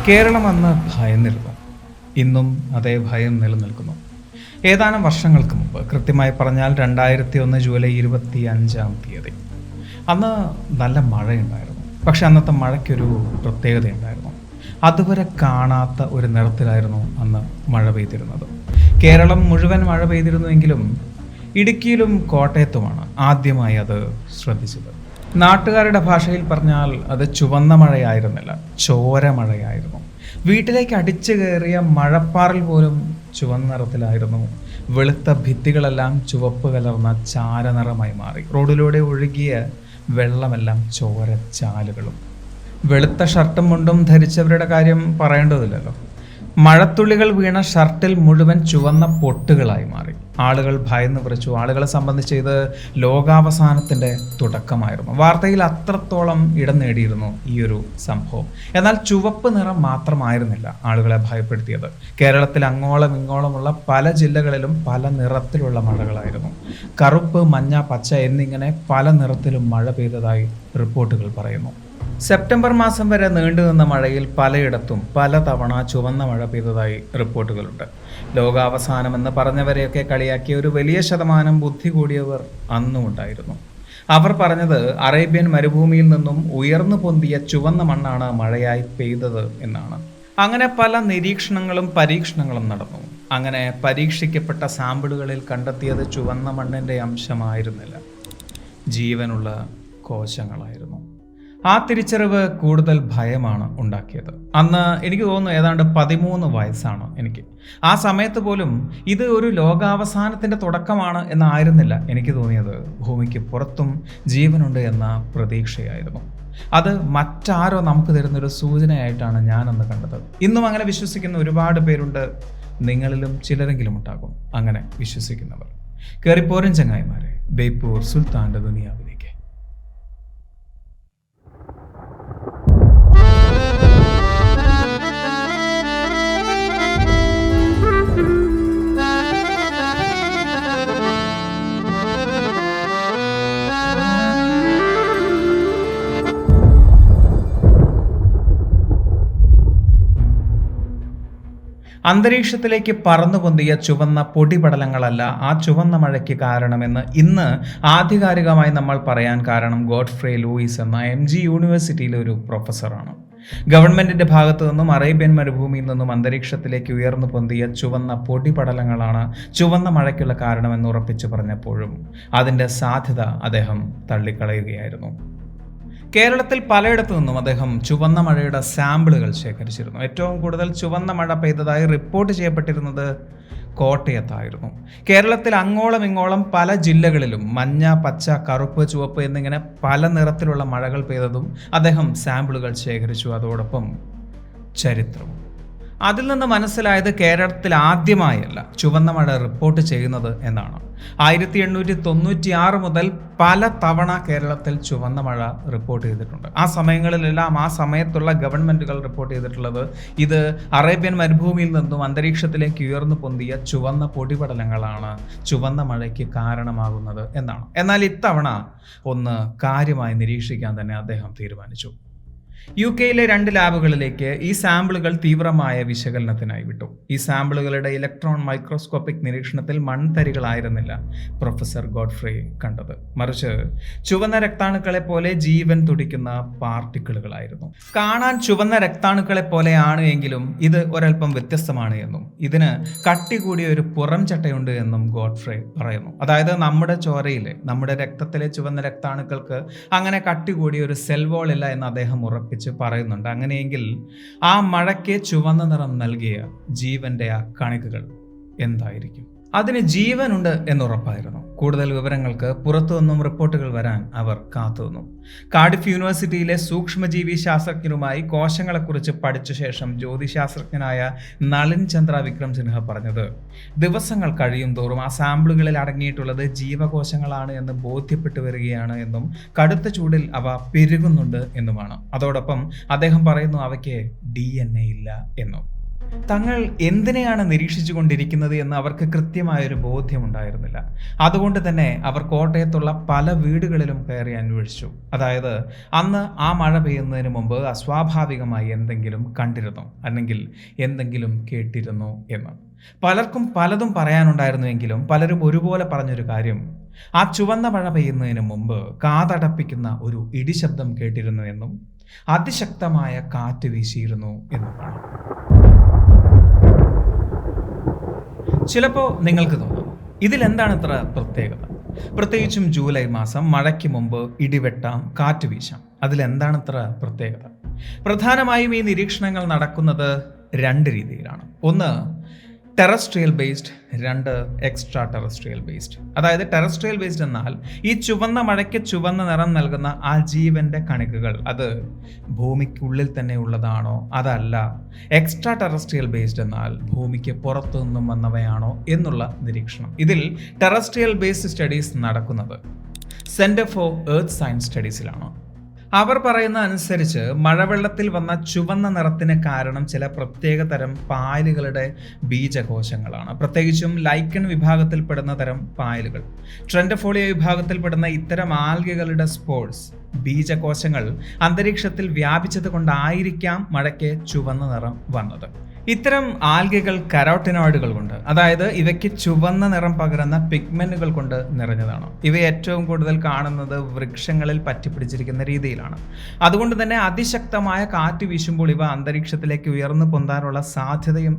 കേരളം അന്ന് ഭയന്നിരുന്നു. ഇന്നും അതേ ഭയം നിലനിൽക്കുന്നു. ഏതാനും വർഷങ്ങൾക്ക് മുമ്പ്, കൃത്യമായി പറഞ്ഞാൽ 2001 ജൂലൈ 25 അന്ന് നല്ല മഴയുണ്ടായിരുന്നു. പക്ഷെ അന്നത്തെ മഴയ്ക്കൊരു പ്രത്യേകതയുണ്ടായിരുന്നു. അതുവരെ കാണാത്ത ഒരു നിറത്തിലായിരുന്നു അന്ന് മഴ പെയ്തിരുന്നത്. കേരളം മുഴുവൻ മഴ പെയ്തിരുന്നുവെങ്കിലും ഇടുക്കിയിലും കോട്ടയത്തുമാണ് ആദ്യമായി അത് ശ്രദ്ധിച്ചത്. നാട്ടുകാരുടെ ഭാഷയിൽ പറഞ്ഞാൽ അത് ചുവന്ന മഴയായിരുന്നില്ല, ചോര മഴയായിരുന്നു. വീട്ടിലേക്ക് അടിച്ചു കയറിയ മഴപ്പാറൽ പോലും ചുവന്ന നിറത്തിലായിരുന്നു. വെളുത്ത ഭിത്തികളെല്ലാം ചുവപ്പ് കലർന്ന ചാരനിറമായി മാറി. റോഡിലൂടെ ഒഴുകിയ വെള്ളമെല്ലാം ചോര ചാലുകളും. വെളുത്ത ഷർട്ടും മുണ്ടും ധരിച്ചവരുടെ കാര്യം പറയേണ്ടതില്ലല്ലോ. മഴത്തുള്ളികൾ വീണ ഷർട്ടിൽ മുഴുവൻ ചുവന്ന പൊട്ടുകളായി മാറി. ആളുകൾ ഭയന്ന് വിറച്ചു. ആളുകളെ സംബന്ധിച്ച് ഇത് ലോകാവസാനത്തിൻ്റെ തുടക്കമായിരുന്നു. വാർത്തയിൽ അത്രത്തോളം ഇടം നേടിയിരുന്നു ഈ ഒരു സംഭവം. എന്നാൽ ചുവപ്പ് നിറം മാത്രമായിരുന്നില്ല ആളുകളെ ഭയപ്പെടുത്തിയത്. കേരളത്തിൽ അങ്ങോളം ഇങ്ങോളമുള്ള പല ജില്ലകളിലും പല നിറത്തിലുള്ള മഴകളായിരുന്നു. കറുപ്പ്, മഞ്ഞ, പച്ച എന്നിങ്ങനെ പല നിറത്തിലും മഴ പെയ്തതായി റിപ്പോർട്ടുകൾ പറയുന്നു. സെപ്റ്റംബർ മാസം വരെ നീണ്ടുനിന്ന മഴയിൽ പലയിടത്തും പലതവണ ചുവന്ന മഴ പെയ്തതായി റിപ്പോർട്ടുകളുണ്ട്. ലോകാവസാനമെന്ന് പറഞ്ഞവരെയൊക്കെ കളിയാക്കിയ ഒരു വലിയ ശതമാനം ബുദ്ധി കൂടിയവർ അന്നും ഉണ്ടായിരുന്നു. അവർ പറഞ്ഞത് അറേബ്യൻ മരുഭൂമിയിൽ നിന്നും ഉയർന്നു പൊന്തിയ ചുവന്ന മണ്ണാണ് മഴയായി പെയ്തത് എന്നാണ്. അങ്ങനെ പല നിരീക്ഷണങ്ങളും പരീക്ഷണങ്ങളും നടന്നു. അങ്ങനെ പരീക്ഷിക്കപ്പെട്ട സാമ്പിളുകളിൽ കണ്ടെത്തിയത് ചുവന്ന മണ്ണിൻ്റെ അംശമായിരുന്നില്ല, ജീവനുള്ള കോശങ്ങളായിരുന്നു. ആ തിരിച്ചറിവ് കൂടുതൽ ഭയമാണ് ഉണ്ടാക്കിയത്. അന്ന് എനിക്ക് തോന്നുന്നു ഏതാണ്ട് 13 വയസ്സാണ് എനിക്ക്. ആ സമയത്ത് പോലും ഇത് ഒരു ലോകാവസാനത്തിൻ്റെ തുടക്കമാണ് എന്നായിരുന്നില്ല എനിക്ക് തോന്നിയത്. ഭൂമിക്ക് പുറത്തും ജീവനുണ്ട് എന്ന പ്രതീക്ഷയായിരുന്നു. അത് മറ്റാരോ നമുക്ക് തരുന്നൊരു സൂചനയായിട്ടാണ് ഞാനന്ന് കണ്ടത്. ഇന്നും അങ്ങനെ വിശ്വസിക്കുന്ന ഒരുപാട് പേരുണ്ട്. നിങ്ങളിലും ചിലരെങ്കിലും ഉണ്ടാകും അങ്ങനെ വിശ്വസിക്കുന്നവർ. കയറിപ്പോരും ചങ്ങായിമാരെ, ബേപ്പൂർ സുൽത്താൻ്റെ ദുനിയാവിലേക്ക്. അന്തരീക്ഷത്തിലേക്ക് പറന്നു പൊന്തിയ ചുവന്ന പൊടിപടലങ്ങളല്ല ആ ചുവന്ന മഴയ്ക്ക് കാരണമെന്ന് ഇന്ന് ആധികാരികമായി നമ്മൾ പറയാൻ കാരണം ഗോഡ്ഫ്രേ ലൂയിസ് എന്ന MG യൂണിവേഴ്സിറ്റിയിലെ ഒരു പ്രൊഫസറാണ്. ഗവൺമെന്റിന്റെ ഭാഗത്തു നിന്നും അറേബ്യൻ മരുഭൂമിയിൽ നിന്നും അന്തരീക്ഷത്തിലേക്ക് ഉയർന്നു പൊന്തിയ ചുവന്ന പൊടിപടലങ്ങളാണ് ചുവന്ന മഴയ്ക്കുള്ള കാരണമെന്ന് ഉറപ്പിച്ചു പറഞ്ഞപ്പോഴും അതിൻ്റെ സാധ്യത അദ്ദേഹം തള്ളിക്കളയുകയായിരുന്നു. കേരളത്തിൽ പലയിടത്തു നിന്നും അദ്ദേഹം ചുവന്ന മഴയുടെ സാമ്പിളുകൾ ശേഖരിച്ചിരുന്നു. ഏറ്റവും കൂടുതൽ ചുവന്ന മഴ പെയ്തതായി റിപ്പോർട്ട് ചെയ്യപ്പെട്ടിരുന്നത് കോട്ടയത്തായിരുന്നു. കേരളത്തിൽ അങ്ങോളം ഇങ്ങോളം പല ജില്ലകളിലും മഞ്ഞ, പച്ച, കറുപ്പ്, ചുവപ്പ് എന്നിങ്ങനെ പല നിറത്തിലുള്ള മഴകൾ പെയ്തതും അദ്ദേഹം സാമ്പിളുകൾ ശേഖരിച്ചു. അതോടൊപ്പം ചരിത്രവും. അതിൽ നിന്ന് മനസ്സിലായത് കേരളത്തിൽ ആദ്യമായല്ല ചുവന്ന മഴ റിപ്പോർട്ട് ചെയ്യുന്നത് എന്നാണ്. 1896 മുതൽ പല തവണ കേരളത്തിൽ ചുവന്ന മഴ റിപ്പോർട്ട് ചെയ്തിട്ടുണ്ട്. ആ സമയങ്ങളിലെല്ലാം ആ സമയത്തുള്ള ഗവൺമെൻറ്റുകൾ റിപ്പോർട്ട് ചെയ്തിട്ടുള്ളത് ഇത് അറേബ്യൻ മരുഭൂമിയിൽ നിന്നും അന്തരീക്ഷത്തിലേക്ക് ഉയർന്നു പൊന്തിയ ചുവന്ന പൊടിപടലങ്ങളാണ് ചുവന്ന മഴയ്ക്ക് കാരണമാകുന്നത് എന്നാണ്. എന്നാൽ ഇത്തവണ ഒന്ന് കാര്യമായി നിരീക്ഷിക്കാൻ തന്നെ അദ്ദേഹം തീരുമാനിച്ചു. UK 2 ലാബുകളിലേക്ക് ഈ സാമ്പിളുകൾ തീവ്രമായ വിശകലനത്തിനായി വിട്ടു. ഈ സാമ്പിളുകളുടെ ഇലക്ട്രോൺ മൈക്രോസ്കോപ്പിക് നിരീക്ഷണത്തിൽ മൺതരികളായിരുന്നില്ല പ്രൊഫസർ ഗോഡ്ഫ്രേ കണ്ടത്, മറിച്ച് ചുവന്ന രക്താണുക്കളെ പോലെ ജീവൻ തുടിക്കുന്ന പാർട്ടിക്കിളുകളായിരുന്നു. കാണാൻ ചുവന്ന രക്താണുക്കളെ പോലെയാണ് എങ്കിലും ഇത് ഒരൽപ്പം വ്യത്യസ്തമാണ് എന്നും ഇതിന് കട്ടി കൂടിയ ഒരു പുറം ചട്ടയുണ്ട് എന്നും ഗോഡ്ഫ്രേ പറയുന്നു. അതായത് നമ്മുടെ ചോരയിലെ, നമ്മുടെ രക്തത്തിലെ ചുവന്ന രക്താണുക്കൾക്ക് അങ്ങനെ കട്ടി കൂടിയ ഒരു സെൽ വോൾ ഇല്ല എന്ന് അദ്ദേഹം ഉറപ്പിച്ചു പറയുന്നുണ്ട്. അങ്ങനെയെങ്കിൽ ആ മഴയ്ക്ക് ചുവന്ന നിറം നൽകിയ ജീവന്റെ ആ കണികകൾ എന്തായിരിക്കും? അതിന് ജീവനുണ്ട് എന്നുറപ്പായിരുന്നു. കൂടുതൽ വിവരങ്ങൾക്ക് പുറത്തു നിന്നും റിപ്പോർട്ടുകൾ വരാൻ അവർ കാത്തുനിന്നു. കാർഡിഫ് യൂണിവേഴ്സിറ്റിയിലെ സൂക്ഷ്മജീവി ശാസ്ത്രജ്ഞരുമായി കോശങ്ങളെക്കുറിച്ച് പഠിച്ച ശേഷം ജ്യോതിശാസ്ത്രജ്ഞനായ നളിൻ ചന്ദ്ര വിക്രം സിൻഹ പറഞ്ഞത് ദിവസങ്ങൾ കഴിയും തോറും ആ സാമ്പിളുകളിൽ അടങ്ങിയിട്ടുള്ളത് ജീവകോശങ്ങളാണ് എന്ന് ബോധ്യപ്പെട്ടു വരികയാണ് എന്നും കടുത്ത ചൂടിൽ അവ പെരുകുന്നുണ്ട് എന്നുമാണ്. അതോടൊപ്പം അദ്ദേഹം പറയുന്നു അവയ്ക്ക് DNA ഇല്ല എന്നും. തങ്ങൾ എന്തിനെയാണ് നിരീക്ഷിച്ചു കൊണ്ടിരിക്കുന്നത് എന്ന് അവർക്ക് കൃത്യമായൊരു ബോധ്യമുണ്ടായിരുന്നില്ല. അതുകൊണ്ട് തന്നെ അവർ കോട്ടയത്തുള്ള പല വീടുകളിലും കയറി അന്വേഷിച്ചു. അതായത് അന്ന് ആ മഴ പെയ്യുന്നതിന് മുമ്പ് അസ്വാഭാവികമായി എന്തെങ്കിലും കണ്ടിരുന്നോ, അല്ലെങ്കിൽ എന്തെങ്കിലും കേട്ടിരുന്നോ എന്ന്. പലർക്കും പലതും പറയാനുണ്ടായിരുന്നുവെങ്കിലും പലരും ഒരുപോലെ പറഞ്ഞൊരു കാര്യം, ആ ചുവന്ന മഴ പെയ്യുന്നതിന് മുമ്പ് കാതടപ്പിക്കുന്ന ഒരു ഇടിശബ്ദം കേട്ടിരുന്നു എന്നും അതിശക്തമായ കാറ്റ് വീശിയിരുന്നു എന്നുമാണ്. ചിലപ്പോൾ നിങ്ങൾക്ക് തോന്നും, ഇതിലെന്താണ് ഇത്ര പ്രത്യേകത? പ്രത്യേകിച്ചും ജൂലൈ മാസം, മഴയ്ക്ക് മുമ്പ് ഇടിവെട്ടാം, കാറ്റ് വീശാം, അതിലെന്താണ് ഇത്ര പ്രത്യേകത? പ്രധാനമായും ഈ നിരീക്ഷണങ്ങൾ നടക്കുന്നത് രണ്ട് രീതിയിലാണ്. ഒന്ന് ടെറസ്ട്രിയൽ ബേസ്ഡ്, രണ്ട് എക്സ്ട്രാ ടെറസ്ട്രിയൽ ബേസ്ഡ്. അതായത് ടെറസ്ട്രിയൽ ബേസ്ഡ് എന്നാൽ ഈ ചുവന്ന മഴയ്ക്ക് ചുവന്ന നിറം നൽകുന്ന ആ ജീവന്റെ കണികകൾ അത് ഭൂമിക്കുള്ളിൽ തന്നെ ഉള്ളതാണോ, അതല്ല എക്സ്ട്രാ ടെറസ്ട്രിയൽ ബേസ്ഡ് എന്നാൽ ഭൂമിക്ക് പുറത്തു നിന്നും വന്നവയാണോ എന്നുള്ള നിരീക്ഷണം. ഇതിൽ ടെറസ്ട്രിയൽ ബേസ്ഡ് സ്റ്റഡീസ് നടക്കുന്നത് സെന്റർ ഫോർ എർത്ത് സയൻസ് സ്റ്റഡീസിലാണ്. അവർ പറയുന്ന അനുസരിച്ച് മഴവെള്ളത്തിൽ വന്ന ചുവന്ന നിറത്തിന് കാരണം ചില പ്രത്യേക തരം പായലുകളുടെ ബീജകോശങ്ങളാണ്. പ്രത്യേകിച്ചും ലൈക്കൺ വിഭാഗത്തിൽപ്പെടുന്ന തരം പായലുകൾ. ട്രെൻഡഫോളിയ വിഭാഗത്തിൽപ്പെടുന്ന ഇത്തരം ആൽഗകളുടെ സ്പോർസ്, ബീജകോശങ്ങൾ അന്തരീക്ഷത്തിൽ വ്യാപിച്ചത് കൊണ്ടായിരിക്കാം മഴയ്ക്ക് ചുവന്ന നിറം വന്നത്. ഇത്തരം ആൽഗകൾ കരോട്ടിനോയിഡുകൾ കൊണ്ട്, അതായത് ഇവയ്ക്ക് ചുവന്ന നിറം പകരുന്ന പിഗ്മെന്റുകൾ കൊണ്ട് നിറഞ്ഞതാണ്. ഇവ ഏറ്റവും കൂടുതൽ കാണുന്നത് വൃക്ഷങ്ങളിൽ പറ്റിപ്പിടിച്ചിരിക്കുന്ന രീതിയിലാണ്. അതുകൊണ്ട് തന്നെ അതിശക്തമായ കാറ്റ് വീശുമ്പോൾ ഇവ അന്തരീക്ഷത്തിലേക്ക് ഉയർന്നു പൊന്താനുള്ള സാധ്യതയും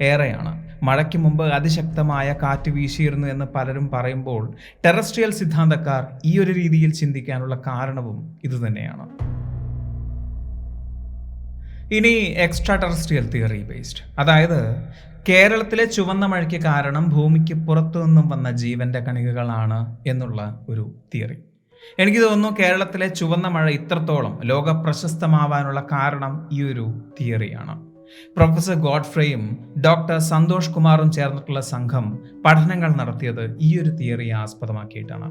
ഏറെയാണ്. മഴയ്ക്ക് മുമ്പ് അതിശക്തമായ കാറ്റ് വീശിയിരുന്നു എന്ന് പലരും പറയുമ്പോൾ ടെറസ്ട്രിയൽ സിദ്ധാന്തക്കാർ ഈ ഒരു രീതിയിൽ ചിന്തിക്കാനുള്ള കാരണവും ഇതുതന്നെയാണ്. ഇനി എക്സ്ട്രാ ടെറസ്ട്രിയൽ തിയറി ബേസ്ഡ്, അതായത് കേരളത്തിലെ ചുവന്ന മഴയ്ക്ക് കാരണം ഭൂമിക്ക് പുറത്തു നിന്നും വന്ന ജീവന്റെ കണികകളാണ് എന്നുള്ള ഒരു തിയറി. എനിക്ക് തോന്നുന്നു കേരളത്തിലെ ചുവന്ന മഴ ഇത്രത്തോളം ലോക പ്രശസ്തമാവാനുള്ള കാരണം ഈ ഒരു തിയറിയാണ്. പ്രൊഫസർ ഗോഡ്ഫ്രെയും ഡോക്ടർ സന്തോഷ് കുമാറും ചേർന്നിട്ടുള്ള സംഘം പഠനങ്ങൾ നടത്തിയത് ഈ ഒരു തിയറിയെ ആസ്പദമാക്കിയിട്ടാണ്.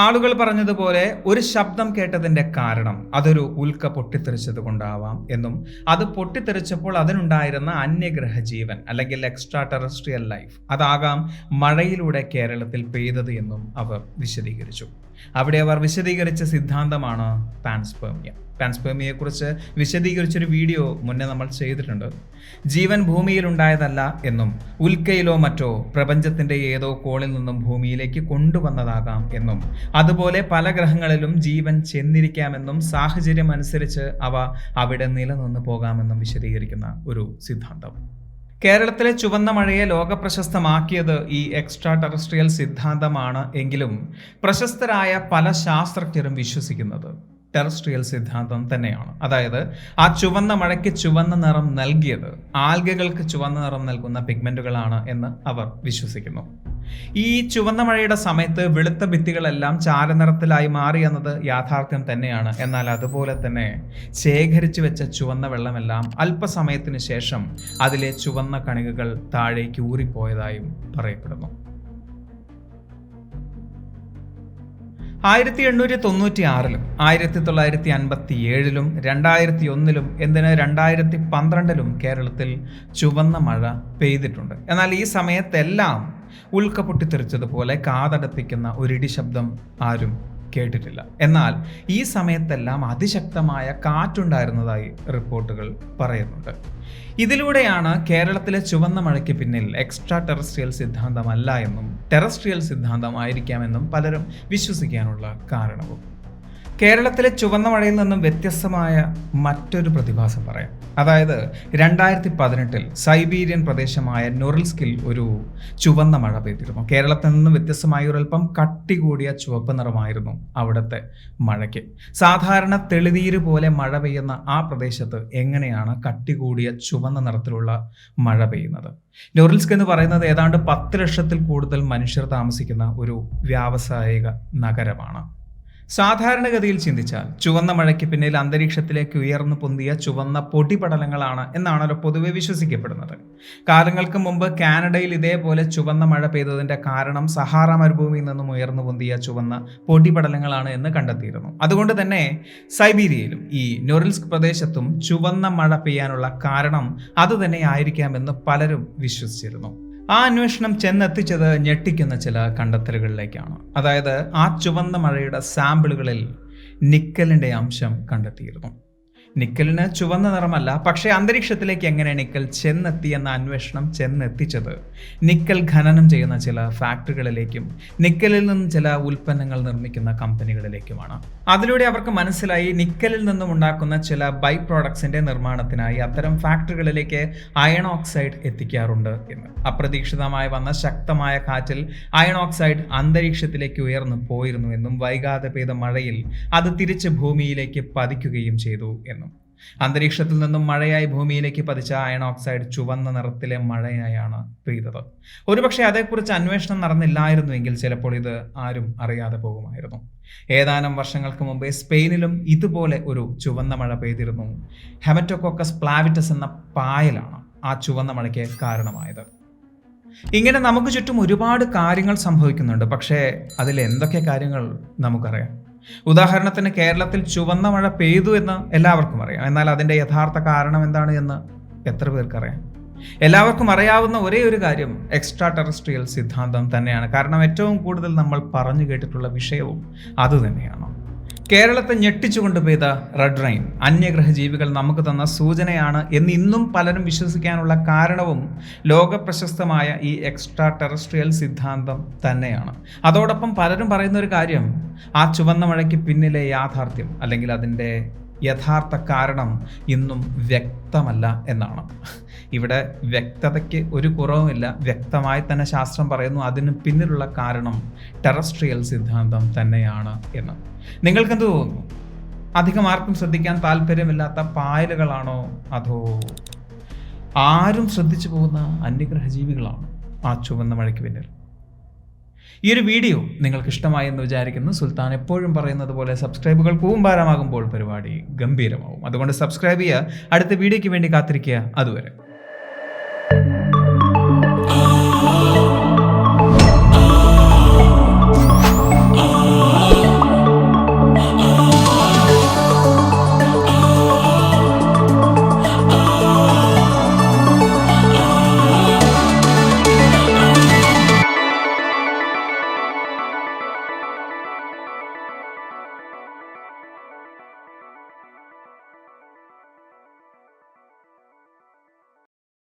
ആളുകൾ പറഞ്ഞതുപോലെ ഒരു ശബ്ദം കേട്ടതിന്റെ കാരണം അതൊരു ഉൽക്ക പൊട്ടിത്തെറിച്ചത് കൊണ്ടാവാം എന്നും അത് പൊട്ടിത്തെറിച്ചപ്പോൾ അതിനുണ്ടായിരുന്ന അന്യഗ്രഹ ജീവൻ അല്ലെങ്കിൽ എക്സ്ട്രാ ടെറസ്ട്രിയൽ ലൈഫ് അതാകാം മഴയിലൂടെ കേരളത്തിൽ പെയ്തത് എന്നും അവർ വിശദീകരിച്ചു. അവിടെ അവർ വിശദീകരിച്ച സിദ്ധാന്തമാണ് പാൻസ്പെർമിയ. പാൻസ്പെർമിയയെക്കുറിച്ച് വിശദീകരിച്ചൊരു വീഡിയോ മുന്നേ നമ്മൾ ചെയ്തിട്ടുണ്ട്. ജീവൻ ഭൂമിയിൽ ഉണ്ടായതല്ല എന്നും ഉൽക്കയിലോ മറ്റോ പ്രപഞ്ചത്തിന്റെ ഏതോ കോണിൽ നിന്നും ഭൂമിയിലേക്ക് കൊണ്ടുവന്നതാകാം എന്നും അതുപോലെ പല ഗ്രഹങ്ങളിലും ജീവൻ ചെന്നിരിക്കാമെന്നും സാഹചര്യം അനുസരിച്ച് അവ അവിടെ നിലനിന്ന് പോകാമെന്നും വിശദീകരിക്കുന്ന ഒരു സിദ്ധാന്തം. കേരളത്തിലെ ചുവന്ന മഴയെ ലോകപ്രശസ്തമാക്കിയത് ഈ എക്സ്ട്രാ ടെറസ്ട്രിയൽ സിദ്ധാന്തമാണ് എങ്കിലും പ്രശസ്തരായ പല ശാസ്ത്രജ്ഞരും വിശ്വസിക്കുന്നത് ടെറസ്ട്രിയൽ സിദ്ധാന്തം തന്നെയാണ്. അതായത് ആ ചുവന്ന മഴയ്ക്ക് ചുവന്ന നിറം നൽകിയത് ആൽഗകൾക്ക് ചുവന്ന നിറം നൽകുന്ന പിഗ്മെന്റുകളാണ് എന്ന് അവർ വിശ്വസിക്കുന്നു. ഈ ചുവന്ന മഴയുടെ സമയത്ത് വെളുത്ത ഭിത്തികളെല്ലാം ചാരനിറത്തിലായി മാറി എന്നത് യാഥാർത്ഥ്യം തന്നെയാണ്. എന്നാൽ അതുപോലെ തന്നെ ശേഖരിച്ചു വെച്ച ചുവന്ന വെള്ളമെല്ലാം അല്പസമയത്തിന് ശേഷം അതിലെ ചുവന്ന കണികകൾ താഴേക്ക് ഊറിപ്പോയതായും പറയപ്പെടുന്നു. 1896-ലും 1957-ലും 2001-ലും എന്തിന് 2012-ലും കേരളത്തിൽ ചുവന്ന മഴ പെയ്തിട്ടുണ്ട്. എന്നാൽ ഈ സമയത്തെല്ലാം ഉൽക്ക പൊട്ടിത്തെറിച്ചതുപോലെ കാതടപ്പിക്കുന്ന ഒരിടി ശബ്ദം ആരും കേട്ടിട്ടില്ല. എന്നാൽ ഈ സമയത്തെല്ലാം അതിശക്തമായ കാറ്റുണ്ടായിരുന്നതായി റിപ്പോർട്ടുകൾ പറയുന്നുണ്ട്. ഇതിലൂടെയാണ് കേരളത്തിലെ ചുവന്ന മഴയ്ക്ക് പിന്നിൽ എക്സ്ട്രാ ടെറസ്ട്രിയൽ സിദ്ധാന്തമല്ല എന്നും ടെറസ്ട്രിയൽ സിദ്ധാന്തമായിരിക്കാമെന്നും പലരും വിശ്വസിക്കാനുള്ള കാരണവും. കേരളത്തിലെ ചുവന്ന മഴയിൽ നിന്നും വ്യത്യസ്തമായ മറ്റൊരു പ്രതിഭാസം പറയാം. അതായത് 2018-ൽ സൈബീരിയൻ പ്രദേശമായ നൊറിൽസ്കിൽ ഒരു ചുവന്ന മഴ പെയ്തിരുന്നു. കേരളത്തിൽ നിന്നും വ്യത്യസ്തമായ ഒരൽപ്പം കട്ടി കൂടിയ ചുവപ്പ് നിറമായിരുന്നു അവിടുത്തെ മഴയ്ക്ക്. സാധാരണ തെളിനീര് പോലെ മഴ പെയ്യുന്ന ആ പ്രദേശത്ത് എങ്ങനെയാണ് കട്ടി കൂടിയ ചുവന്ന നിറത്തിലുള്ള മഴ പെയ്യുന്നത്? നൊറിൽസ്ക് എന്ന് പറയുന്നത് ഏതാണ്ട് 10 ലക്ഷത്തിൽ കൂടുതൽ മനുഷ്യർ താമസിക്കുന്ന ഒരു വ്യാവസായിക നഗരമാണ്. സാധാരണഗതിയിൽ ചിന്തിച്ചാൽ ചുവന്ന മഴയ്ക്ക് പിന്നിൽ അന്തരീക്ഷത്തിലേക്ക് ഉയർന്നു പൊന്തിയ ചുവന്ന പൊടിപടലങ്ങളാണ് എന്നാണല്ലോ പൊതുവെ വിശ്വസിക്കപ്പെടുന്നത്. കാലങ്ങൾക്ക് മുമ്പ് കാനഡയിൽ ഇതേപോലെ ചുവന്ന മഴ പെയ്തതിന്റെ കാരണം സഹാറ മരുഭൂമിയിൽ നിന്നും ഉയർന്നു പൊന്തിയ ചുവന്ന പൊടിപടലങ്ങളാണ് എന്ന് കണ്ടെത്തിയിരുന്നു. അതുകൊണ്ട് തന്നെ സൈബീരിയയിലും ഈ നൊറിൽസ്ക് പ്രദേശത്തും ചുവന്ന മഴ പെയ്യാനുള്ള കാരണം അതുതന്നെ ആയിരിക്കാമെന്ന് പലരും വിശ്വസിച്ചിരുന്നു. ആ അന്വേഷണം ചെന്നെത്തിച്ചത് ഞെട്ടിക്കുന്ന ചില കണ്ടെത്തലുകളിലേക്കാണ്. അതായത് ആ ചുവന്ന മഴയുടെ സാമ്പിളുകളിൽ നിക്കലിൻ്റെ അംശം കണ്ടെത്തിയിരുന്നു. നിക്കലിന് ചുവന്ന നിറമല്ല, പക്ഷേ അന്തരീക്ഷത്തിലേക്ക് എങ്ങനെ നിക്കൽ ചെന്നെത്തി എന്ന അന്വേഷണം ചെന്നെത്തിച്ചത് നിക്കൽ ഖനനം ചെയ്യുന്ന ചില ഫാക്ടറികളിലേക്കും നിക്കലിൽ നിന്നും ചില ഉൽപ്പന്നങ്ങൾ നിർമ്മിക്കുന്ന കമ്പനികളിലേക്കുമാണ്. അതിലൂടെ അവർക്ക് മനസ്സിലായി നിക്കലിൽ നിന്നും ഉണ്ടാക്കുന്ന ചില ബൈ പ്രോഡക്ട്സിന്റെ നിർമ്മാണത്തിനായി അത്തരം ഫാക്ടറികളിലേക്ക് അയൺ ഓക്സൈഡ് എത്തിക്കാറുണ്ട് എന്ന്. അപ്രതീക്ഷിതമായി വന്ന ശക്തമായ കാറ്റിൽ അയൺ ഓക്സൈഡ് അന്തരീക്ഷത്തിലേക്ക് ഉയർന്നു പോയിരുന്നു എന്നും വൈകാതെ പെയ്ത മഴയിൽ അത് തിരിച്ച് ഭൂമിയിലേക്ക് പതിക്കുകയും ചെയ്തു എന്നും. അന്തരീക്ഷത്തിൽ നിന്നും മഴയായി ഭൂമിയിലേക്ക് പതിച്ച അയൺ ഓക്സൈഡ് ചുവന്ന നിറത്തിലെ മഴയായാണ് പെയ്തത്. ഒരുപക്ഷെ അതേക്കുറിച്ച് അന്വേഷണം നടന്നില്ലായിരുന്നുവെങ്കിൽ ചിലപ്പോൾ ഇത് ആരും അറിയാതെ പോകുമായിരുന്നു. ഏതാനും വർഷങ്ങൾക്ക് മുമ്പേ സ്പെയിനിലും ഇതുപോലെ ഒരു ചുവന്ന മഴ പെയ്തിരുന്നു. ഹെമറ്റോകോക്കസ് പ്ലാവിറ്റസ് എന്ന പായലാണ് ആ ചുവന്ന മഴയ്ക്ക് കാരണമായത്. ഇങ്ങനെ നമുക്ക് ചുറ്റും ഒരുപാട് കാര്യങ്ങൾ സംഭവിക്കുന്നുണ്ട്. പക്ഷേ അതിൽ എന്തൊക്കെ കാര്യങ്ങൾ നമുക്കറിയാം? ഉദാഹരണത്തിന് കേരളത്തിൽ ചുവന്ന മഴ പെയ്തു എന്ന് എല്ലാവർക്കും അറിയാം. എന്നാൽ അതിൻ്റെ യഥാർത്ഥ കാരണം എന്താണ് എന്ന് എത്ര പേർക്കറിയാം? എല്ലാവർക്കും അറിയാവുന്ന ഒരേ ഒരു കാര്യം എക്സ്ട്രാ ടെറസ്ട്രിയൽ സിദ്ധാന്തം തന്നെയാണ്. കാരണം ഏറ്റവും കൂടുതൽ നമ്മൾ പറഞ്ഞു കേട്ടിട്ടുള്ള വിഷയവും അതുതന്നെയാണ്. കേരളത്തെ ഞെട്ടിച്ചുകൊണ്ട് പെയ്ത റെഡ് റെയിൻ അന്യഗ്രഹ ജീവികൾ നമുക്ക് തന്ന സൂചനയാണ് എന്ന് ഇന്നും പലരും വിശ്വസിക്കാനുള്ള കാരണവും ലോകപ്രശസ്തമായ ഈ എക്സ്ട്രാ ടെറസ്ട്രിയൽ സിദ്ധാന്തം തന്നെയാണ്. അതോടൊപ്പം പലരും പറയുന്ന ഒരു കാര്യം, ആ ചുവന്ന മഴയ്ക്ക് പിന്നിലെ യാഥാർത്ഥ്യം അല്ലെങ്കിൽ അതിൻ്റെ യഥാർത്ഥ കാരണം ഇന്നും വ്യക്തമല്ല എന്നാണ്. ഇവിടെ വ്യക്തതയ്ക്ക് ഒരു കുറവുമില്ല. വ്യക്തമായി തന്നെ ശാസ്ത്രം പറയുന്നു അതിന് പിന്നിലുള്ള കാരണം ടെറസ്ട്രിയൽ സിദ്ധാന്തം തന്നെയാണ് എന്ന്. നിങ്ങൾക്കെന്ത് തോന്നുന്നു? അധികം ആർക്കും ശ്രദ്ധിക്കാൻ താല്പര്യമില്ലാത്ത പായലുകളാണോ അതോ ആരും ശ്രദ്ധിച്ചു പോകുന്ന അന്യഗ്രഹ ജീവികളാണോ ആ ചുവന്ന മഴയ്ക്ക് പിന്നിൽ? ഈ ഒരു വീഡിയോ നിങ്ങൾക്ക് ഇഷ്ടമായി എന്ന് വിചാരിക്കുന്നു. സുൽത്താൻ എപ്പോഴും പറയുന്നത് പോലെ സബ്സ്ക്രൈബുകൾ കൂമ്പാരമാകുമ്പോൾ പരിപാടി ഗംഭീരമാവും. അതുകൊണ്ട് സബ്സ്ക്രൈബ് ചെയ്യുക. അടുത്ത വീഡിയോയ്ക്ക് വേണ്ടി കാത്തിരിക്കുക. അതുവരെ.